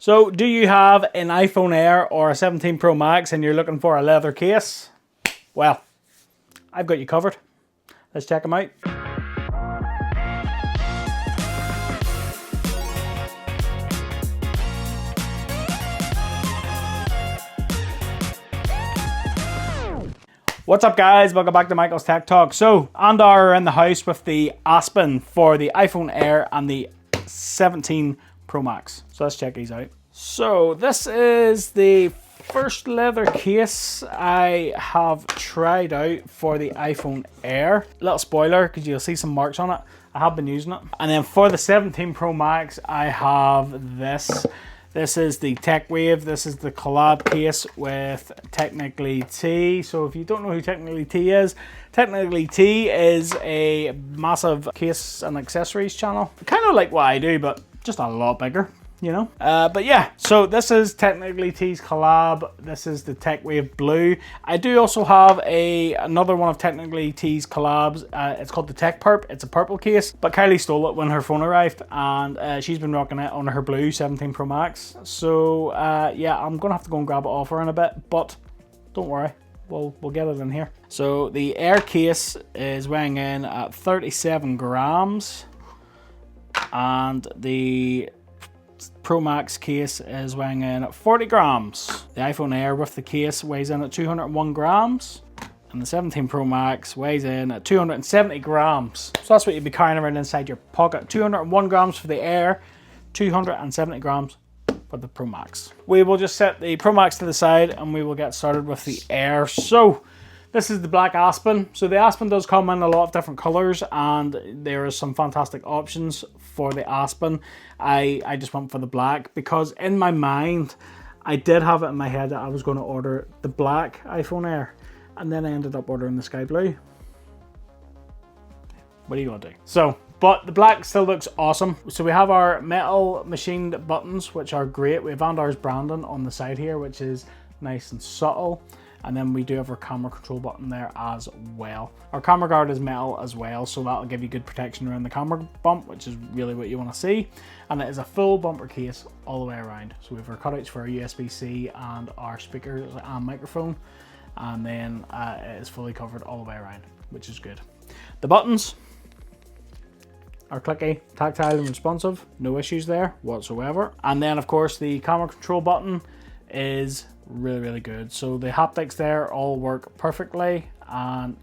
So do you have an iPhone Air or a 17 Pro Max and you're looking for a leather case? Well, I've got you covered. Let's check them out. What's up guys, welcome back to Michael's Tech Talk. So Andar are in the house with the Aspen for the iPhone Air and the 17 Pro Max. So let's check these out. So this is the first leather case I have tried out for the iPhone Air. Little spoiler, because you'll see some marks on it. I have been using it. And then for the 17 Pro Max, I have this. This is the TechWave. This is the collab case with Technically T. So if you don't know who Technically T is a massive case and accessories channel. Kind of like what I do, but just a lot bigger, you know. But yeah, so this is Technically T's collab. This is the TechWave Blue. I do also have another one of Technically T's collabs. It's called the Tech Perp. It's a purple case, but Kylie stole it when her phone arrived, and she's been rocking it on her blue 17 Pro Max. So yeah, I'm gonna have to go and grab it off her in a bit, but don't worry, we'll get it in here. So the Air case is weighing in at 37 grams, and the Pro Max case is weighing in at 40 grams. The iPhone Air with the case weighs in at 201 grams. And the 17 Pro Max weighs in at 270 grams. So that's what you'd be carrying around inside your pocket. 201 grams for the Air, 270 grams for the Pro Max. We will just set the Pro Max to the side and we will get started with the Air. So this is the black Aspen. So the Aspen does come in a lot of different colors and there is some fantastic options for the Aspen. I just went for the black because in my mind, I did have it in my head that I was going to order the black iPhone Air, and then I ended up ordering the sky blue. What are you going to do? So, but the black still looks awesome. So we have our metal machined buttons, which are great. We have Andar's branding on the side here, which is nice and subtle. And then we do have our camera control button there as well. Our camera guard is metal as well, so that'll give you good protection around the camera bump, which is really what you want to see. And it is a full bumper case all the way around. So we have our cutouts for our USB-C and our speakers and microphone. And then it is fully covered all the way around, which is good. The buttons are clicky, tactile and responsive. No issues there whatsoever. And then of course the camera control button is really good. So the haptics there all work perfectly and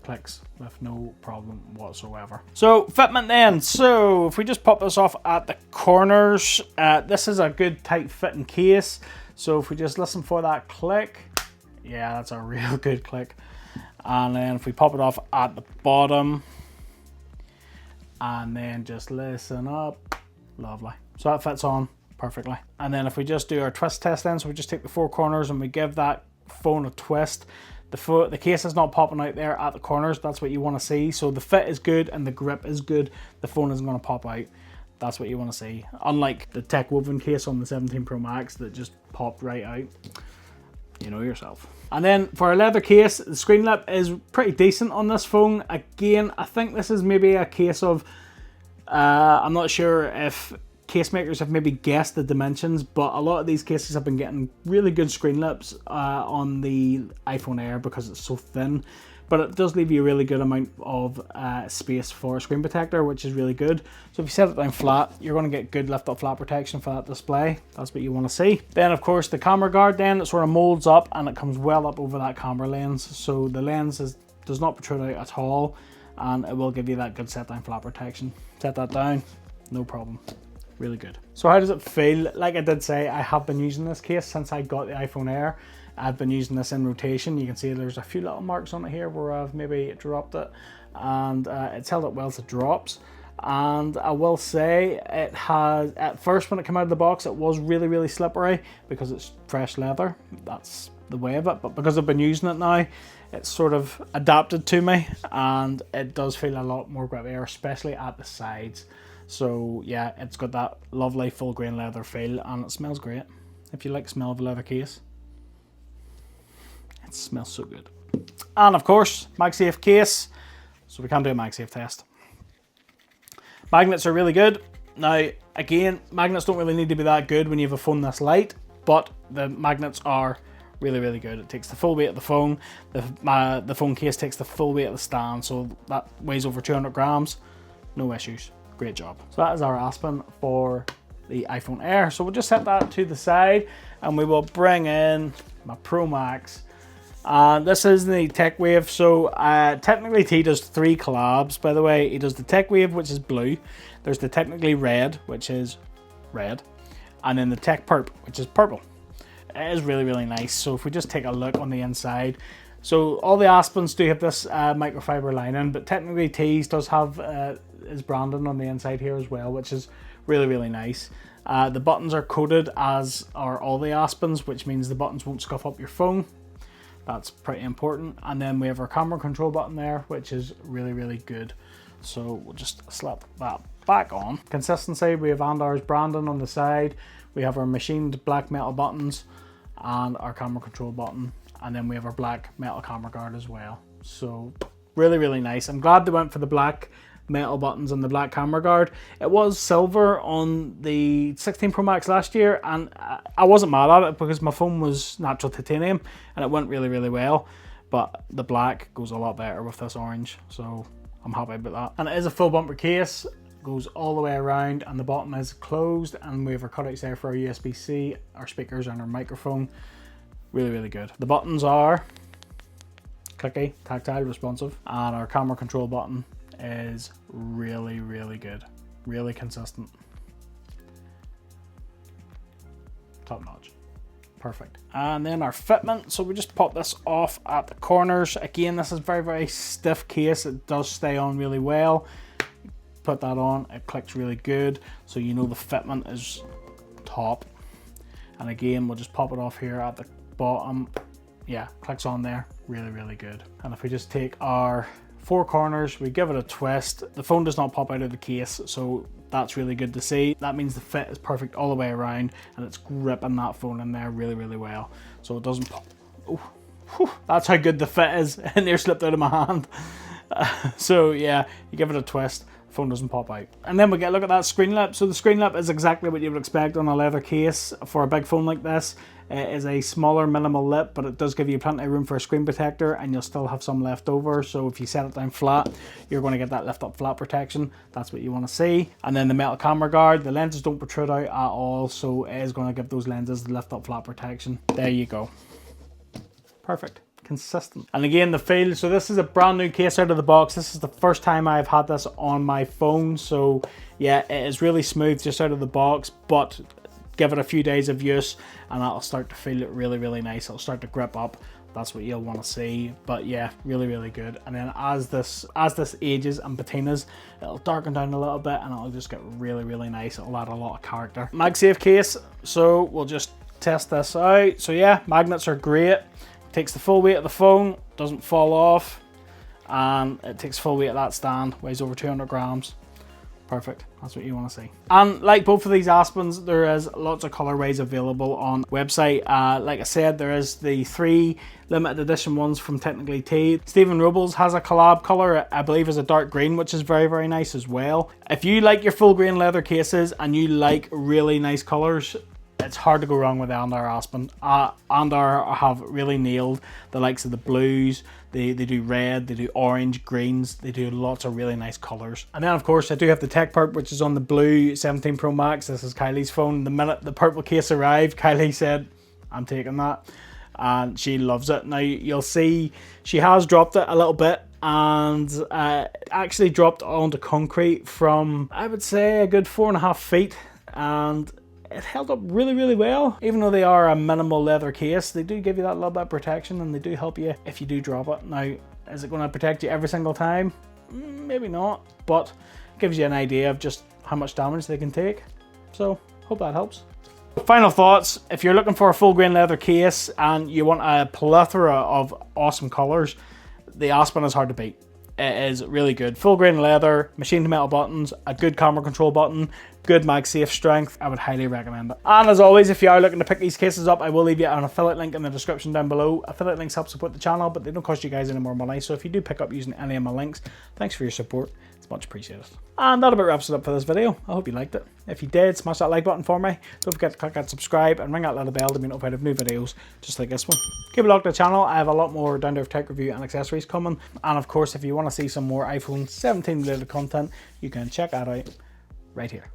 clicks with no problem whatsoever. So fitment then. So if we just pop this off at the corners, this is a good tight fitting case. So if we just listen for that click, yeah, that's a real good click. And then if we pop it off at the bottom and then just listen up, lovely. So that fits on perfectly. And then if we just do our twist test then, so we just take the four corners and we give that phone a twist. The case is not popping out there at the corners. That's what you want to see. So the fit is good and the grip is good. The phone isn't going to pop out. That's what you want to see. Unlike the tech woven case on the 17 Pro Max that just popped right out. You know yourself. And then for a leather case, the screen lip is pretty decent on this phone. Again, I think this is maybe a case of, I'm not sure if case makers have maybe guessed the dimensions, but a lot of these cases have been getting really good screen lips on the iPhone Air because it's so thin. But it does leave you a really good amount of space for a screen protector, which is really good. So if you set it down flat, you're going to get good lift up flat protection for that display. That's what you want to see. Then of course the camera guard then, it sort of molds up and it comes well up over that camera lens. So the lens does not protrude out at all, and it will give you that good set down flat protection. Set that down, no problem. Really good. So how does it feel? Like I did say, I have been using this case since I got the iPhone Air. I've been using this in rotation. You can see there's a few little marks on it here where I've maybe dropped it, and it's held up well to drops. And I will say it has, at first when it came out of the box, it was really slippery because it's fresh leather. That's the way of it. But because I've been using it now, it's sort of adapted to me and it does feel a lot more grippier, especially at the sides. So yeah, it's got that lovely full grain leather feel and it smells great. If you like the smell of a leather case, it smells so good. And of course, MagSafe case. So we can do a MagSafe test. Magnets are really good. Now, Again, magnets don't really need to be that good when you have a phone this light, but the magnets are really, really good. It takes the full weight of the phone. The phone case takes the full weight of the stand, so that weighs over 200 grams. No issues. Great job. So that is our Aspen for the iPhone Air. So we'll just set that to the side and we will bring in my Pro Max. This is the Tech Wave. So technically he does 3 collabs, by the way. He does the Tech Wave, which is blue. There's the Technically Red, which is red. And then the Tech Purp, which is purple. It is really, really nice. So if we just take a look on the inside. So all the Aspens do have this microfiber lining, but Technically Tees does have his branding on the inside here as well, which is really, really nice. The buttons are coated, as are all the Aspens, which means the buttons won't scuff up your phone. That's pretty important. And then we have our camera control button there, which is really, really good. So we'll just slap that back on. Consistency, we have Andar's branding on the side. We have our machined black metal buttons and our camera control button. And then we have our black metal camera guard as well. So really, really nice. I'm glad they went for the black metal buttons and the black camera guard. It was silver on the 16 Pro Max last year, and I wasn't mad at it because my phone was natural titanium and it went really, really well. But the black goes a lot better with this orange, so I'm happy about that. And it is a full bumper case, goes all the way around, and the bottom is closed, and we have our cutouts there for our USB-C, our speakers and our microphone. Really, really good. The buttons are clicky, tactile, responsive, and our camera control button is really, really good, really consistent, top notch, perfect. And then our fitment, so we just pop this off at the corners. Again, this is very, very stiff case. It does stay on really well. Put that on, it clicks really good, so you know the fitment is top. And again, we'll just pop it off here at the bottom. Yeah, clicks on there, really, really good. And if we just take our 4 corners, we give it a twist. The phone does not pop out of the case, so that's really good to see. That means the fit is perfect all the way around, and it's gripping that phone in there really, really well. So it doesn't pop. Oh, whew, that's how good the fit is. And near slipped out of my hand. So yeah, you give it a twist, the phone doesn't pop out. And then we get a look at that screen lip. So the screen lip is exactly what you would expect on a leather case for a big phone like this. It is a smaller minimal lip, but it does give you plenty of room for a screen protector, and you'll still have some left over. So if you set it down flat, you're going to get that lift up flat protection. That's what you want to see. And then the metal camera guard, the lenses don't protrude out at all, so it is going to give those lenses the lift up flat protection. There you go. Perfect. Consistent. And again, the feel, so this is a brand new case out of the box. This is the first time I've had this on my phone, so yeah, it is really smooth just out of the box, but give it a few days of use and that'll start to feel really, really nice. It'll start to grip up. That's what you'll want to see. But yeah, really, really good. And then as this ages and patinas, it'll darken down a little bit and it'll just get really, really nice. It'll add a lot of character. MagSafe case, so we'll just test this out. So yeah, magnets are great. Takes the full weight of the phone, doesn't fall off, and it takes full weight of that stand, weighs over 200 grams. Perfect, that's what you want to see. And like both of these Aspens, there is lots of colorways available on the website. Like I said, there is the 3 limited edition ones from Technically T. Stephen Robles has a collab color, I believe is a dark green, which is very, very nice as well. If you like your full grain leather cases and you like really nice colors, it's hard to go wrong with the Andar Aspen. Andar have really nailed the likes of the blues. They do red, they do orange, greens. They do lots of really nice colors. And then of course I do have the Tech Purp, which is on the blue 17 Pro Max. This is Kylie's phone. The minute the purple case arrived, Kylie said, I'm taking that. And she loves it. Now you'll see she has dropped it a little bit, and actually dropped onto concrete from, I would say, a good 4.5 feet. And it held up really, really well. Even though they are a minimal leather case, they do give you that little bit of protection, and they do help you if you do drop it. Now, is it going to protect you every single time? Maybe not, but it gives you an idea of just how much damage they can take. So, hope that helps. Final thoughts, if you're looking for a full grain leather case and you want a plethora of awesome colors, the Aspen is hard to beat. It is really good. Full grain leather, machined metal buttons, a good camera control button, good MagSafe strength. I would highly recommend it. And as always, if you are looking to pick these cases up, I will leave you an affiliate link in the description down below. Affiliate links help support the channel, but they don't cost you guys any more money. So if you do pick up using any of my links, thanks for your support. It's It's much appreciated. And that about wraps it up for this video. I hope you liked it. If you did, smash that like button for me. Don't forget to click that subscribe and ring that little bell to be notified of new videos just like this one. Keep a look at the channel. I have a lot more down-to-earth tech review and accessories coming. And of course, if you want to see some more iPhone 17 related content, you can check that out right here.